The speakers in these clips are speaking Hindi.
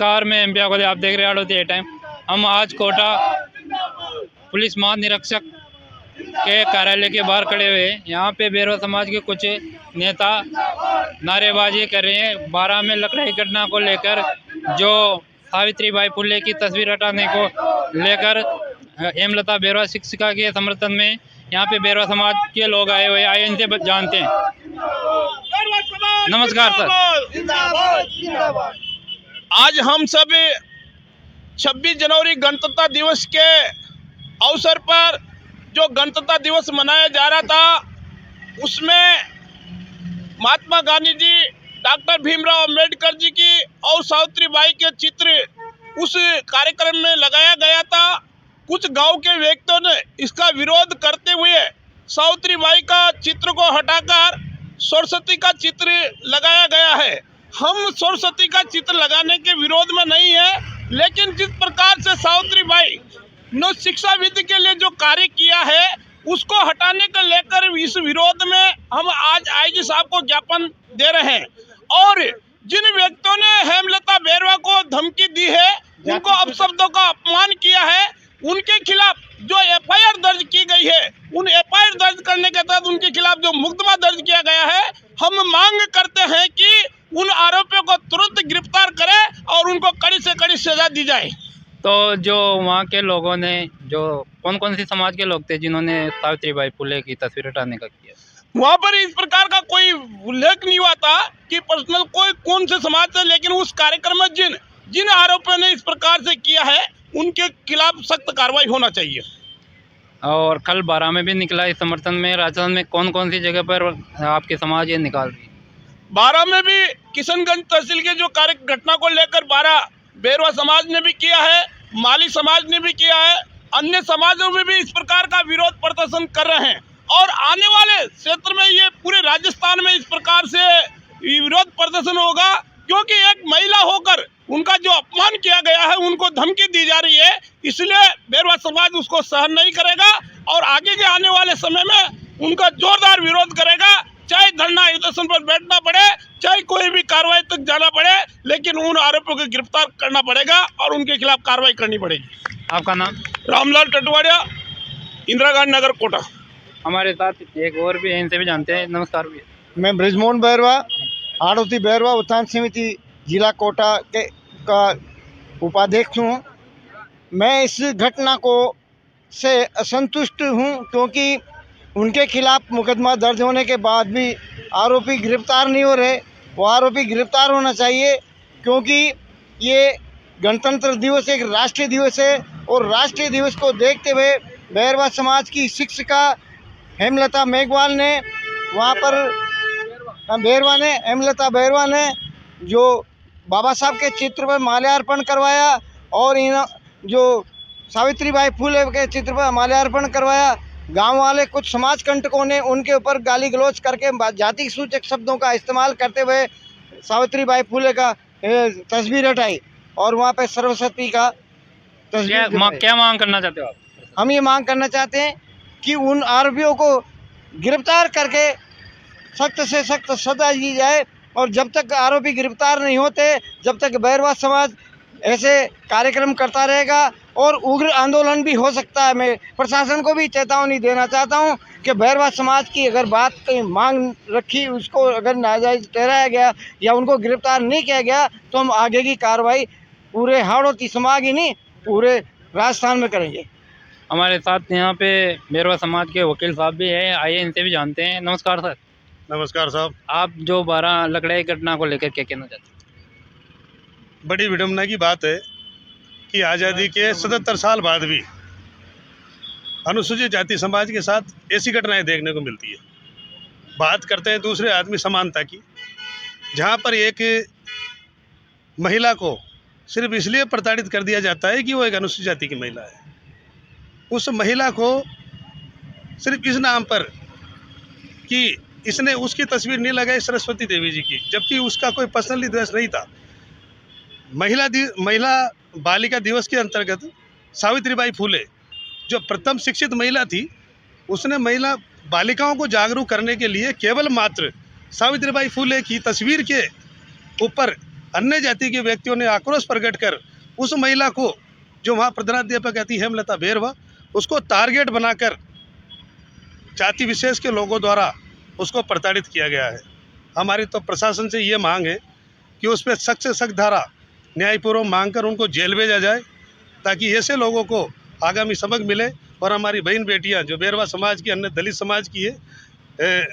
नमस्कार, मैं एमपी को आप देख रहे हैं आड़ोती टाइम। हम आज कोटा पुलिस महानिरीक्षक के कार्यालय के बाहर खड़े हुए हैं। यहाँ पे बेरवा समाज के कुछ नेता नारेबाजी कर रहे हैं 12 में लकड़ाई घटना को लेकर, जो सावित्रीबाई फुले की तस्वीर हटाने को लेकर हेमलता बेरवा शिक्षिका के समर्थन में यहाँ पे बेरवा समाज के लोग आए हुए आए, इनसे जानते हैं। नमस्कार सर। आज हम सब 26 जनवरी गणतंत्र दिवस के अवसर पर जो गणतंत्र दिवस मनाया जा रहा था, उसमें महात्मा गांधी जी, डॉक्टर भीमराव अंबेडकर जी की और सावित्रीबाई के चित्र उस कार्यक्रम में लगाया गया था। कुछ गांव के व्यक्तियों ने इसका विरोध करते हुए सावित्रीबाई का चित्र को हटाकर सरस्वती का चित्र लगाया गया है। हम सरस्वती का चित्र लगाने के विरोध में नहीं है, लेकिन जिस प्रकार से सावित्रीबाई ने शिक्षा विधि के लिए जो कार्य किया है, उसको हटाने को लेकर इस विरोध में हम आज आईजी साहब को ज्ञापन दे रहे हैं। और जिन व्यक्तियों ने हेमलता बेरवा को धमकी दी है, उनको अपशब्दों का अपमान किया है, उनके खिलाफ जो एफआईआर दर्ज की गई है, उन एफआईआर दर्ज करने के तहत उनके खिलाफ जो मुकदमा दर्ज किया गया है, हम मांग करते हैं कि उन आरोपियों को तुरंत गिरफ्तार करें और उनको कड़ी से कड़ी सजा दी जाए। तो जो वहाँ के लोगों ने, जो कौन कौन सी समाज के लोग थे जिन्होंने सावित्रीबाई फुले की तस्वीर हटाने का किया? वहाँ पर इस प्रकार का कोई उल्लेख नहीं हुआ था कि पर्सनल कोई कौन से समाज से, लेकिन उस कार्यक्रम में जिन आरोपियों ने इस प्रकार से किया है, उनके खिलाफ सख्त कार्रवाई होना चाहिए। और कल 12 में भी निकला इस समर्थन में। राजस्थान में कौन कौन सी जगह पर आपके समाज ये निकाल रही है? 12 में भी किशनगंज तहसील के जो कार्य घटना को लेकर 12 बेरवा समाज ने भी किया है, माली समाज ने भी किया है, अन्य समाजों में भी इस प्रकार का विरोध प्रदर्शन कर रहे हैं। और आने वाले क्षेत्र में ये पूरे राजस्थान में इस प्रकार से विरोध प्रदर्शन होगा, क्योंकि एक महिला होकर उनका जो अपमान किया गया है, उनको धमकी दी जा रही है, इसलिए बेरवा समाज उसको सहन नहीं करेगा और आगे के आने वाले समय में उनका जोरदार विरोध करेगा। चाहे धरना प्रदर्शन पर बैठना पड़े, चाहे कोई भी कार्रवाई तक जाना पड़े, लेकिन उन आरोपियों को गिरफ्तार करना पड़ेगा और उनके खिलाफ कार्रवाई करनी पड़ेगी। आपका नाम? रामलाल टटवाड़िया, इंदिरा गांधी नगर, कोटा। हमारे साथ एक और भी है, इनसे भी जानते हैं। नमस्कार भैया। मैं ब्रिजमोहन बैरवा, आड़ोती बैरवा उत्थान समिति जिला कोटा के का उपाध्यक्ष हूँ। मैं इस घटना को से असंतुष्ट हूँ, क्योंकि उनके खिलाफ मुकदमा दर्ज होने के बाद भी आरोपी गिरफ्तार नहीं हो रहे। वो आरोपी गिरफ्तार होना चाहिए, क्योंकि ये गणतंत्र दिवस एक राष्ट्रीय दिवस है और राष्ट्रीय दिवस को देखते हुए बेरवा समाज की शिक्षिका हेमलता मेघवाल ने वहाँ पर हेमलता बेरवा ने जो बाबा साहब के चित्र पर माल्यार्पण करवाया और इन जो सावित्रीबाई फुले के चित्र पर माल्यार्पण करवाया। गांव वाले कुछ समाज कंटकों ने उनके ऊपर गाली गलौज करके जाति सूचक शब्दों का इस्तेमाल करते हुए सावित्रीबाई फुले का तस्वीर हटाई और वहाँ पे सरस्वती का तस्वीर। क्या मांग करना चाहते हो आप? हम ये मांग करना चाहते हैं कि उन आरोपियों को गिरफ्तार करके सख्त से सख्त सजा दी जाए, और जब तक आरोपी गिरफ्तार नहीं होते, जब तक बेरवा समाज ऐसे कार्यक्रम करता रहेगा और उग्र आंदोलन भी हो सकता है। मैं प्रशासन को भी चेतावनी देना चाहता हूं कि बेरवा समाज की अगर बात की मांग रखी, उसको अगर नाजायज ठहराया गया या उनको गिरफ्तार नहीं किया गया, तो हम आगे की कार्रवाई पूरे हाड़ोती समाज ही नहीं, पूरे राजस्थान में करेंगे। हमारे साथ यहाँ पे बेरवा समाज के वकील साहब भी हैं, आइए इनसे भी जानते हैं। नमस्कार सर। नमस्कार साहब। आप जो 12 लकड़ाई घटना को लेकर क्या कहना चाहते हैं? बड़ी विडम्बना की बात है कि आज़ादी के 77 साल बाद भी अनुसूचित जाति समाज के साथ ऐसी घटनाएं देखने को मिलती है। बात करते हैं दूसरे आदमी समानता की, जहां पर एक महिला को सिर्फ इसलिए प्रताड़ित कर दिया जाता है कि वो एक अनुसूचित जाति की महिला है। उस महिला को सिर्फ इस नाम पर कि इसने उसकी तस्वीर नहीं लगाई सरस्वती देवी जी की, जबकि उसका कोई पर्सनली द्वेष नहीं था। महिला बालिका दिवस के अंतर्गत सावित्रीबाई फुले जो प्रथम शिक्षित महिला थी, उसने महिला बालिकाओं को जागरूक करने के लिए केवल मात्र सावित्रीबाई फुले की तस्वीर के ऊपर अन्य जाति के व्यक्तियों ने आक्रोश प्रकट कर उस महिला को, जो वहाँ प्रधानाध्यापक थी हेमलता बेरवा, उसको टारगेट बनाकर जाति विशेष के लोगों द्वारा उसको प्रताड़ित किया गया है। हमारी तो प्रशासन से ये मांग है कि उस पर सख्त से सख्त धारा न्यायपूर्वक मांग कर उनको जेल भेजा जाए, ताकि ऐसे लोगों को आगामी सबक मिले और हमारी बहन बेटियां जो बेरवा समाज की, अन्य दलित समाज की है,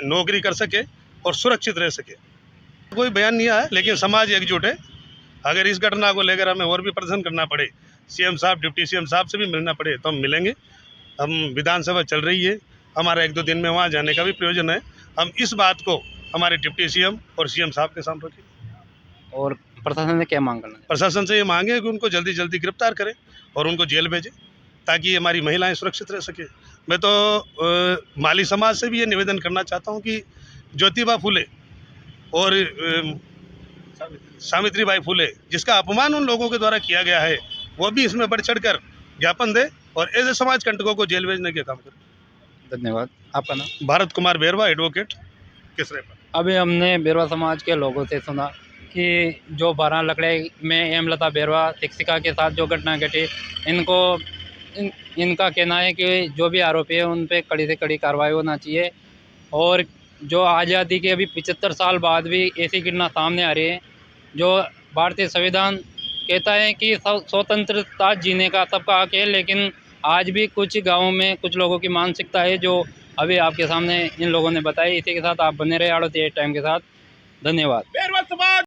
नौकरी कर सके और सुरक्षित रह सके। कोई बयान नहीं आया, लेकिन समाज एकजुट है। अगर इस घटना को लेकर हमें और भी प्रदर्शन करना पड़े, सीएम साहब, डिप्टी सीएम साहब से भी मिलना पड़े, तो हम मिलेंगे। हम विधानसभा चल रही है, हमारा 1-2 दिन में वहाँ जाने का भी प्रयोजन है। हम इस बात को हमारे डिप्टी सीएम और सीएम साहब के सामने रखें। और प्रशासन से क्या मांग करना है? प्रशासन से ये मांगे है कि उनको जल्दी जल्दी गिरफ्तार करें और उनको जेल भेजें, ताकि हमारी महिलाएं सुरक्षित रह सके। मैं तो माली समाज से भी ये निवेदन करना चाहता हूँ कि ज्योतिबा फुले और सावित्रीबाई फुले, जिसका अपमान उन लोगों के द्वारा किया गया है, वो भी इसमें बढ़ चढ़ कर ज्ञापन दे और ऐसे समाज कंटकों को जेल भेजने के काम करे। धन्यवाद। आपका नाम? भारत कुमार बेरवा, एडवोकेट, किसरेपा। अभी हमने बेरवा समाज के लोगों से सुना कि जो 12 लकड़े में हेमलता बेरवा शिक्षिका के साथ जो घटना घटी, इनका कहना है कि जो भी आरोपी है उन पे कड़ी से कड़ी कार्रवाई होना चाहिए। और जो आज़ादी के अभी 75 साल बाद भी ऐसी घटना सामने आ रही है, जो भारतीय संविधान कहता है कि स्वतंत्रता जीने का सबका हक है, लेकिन आज भी कुछ गाँवों में कुछ लोगों की मानसिकता है जो अभी आपके सामने इन लोगों ने बताई। इसी के साथ आप बने रहे आड़ोती टाइम के साथ। धन्यवाद।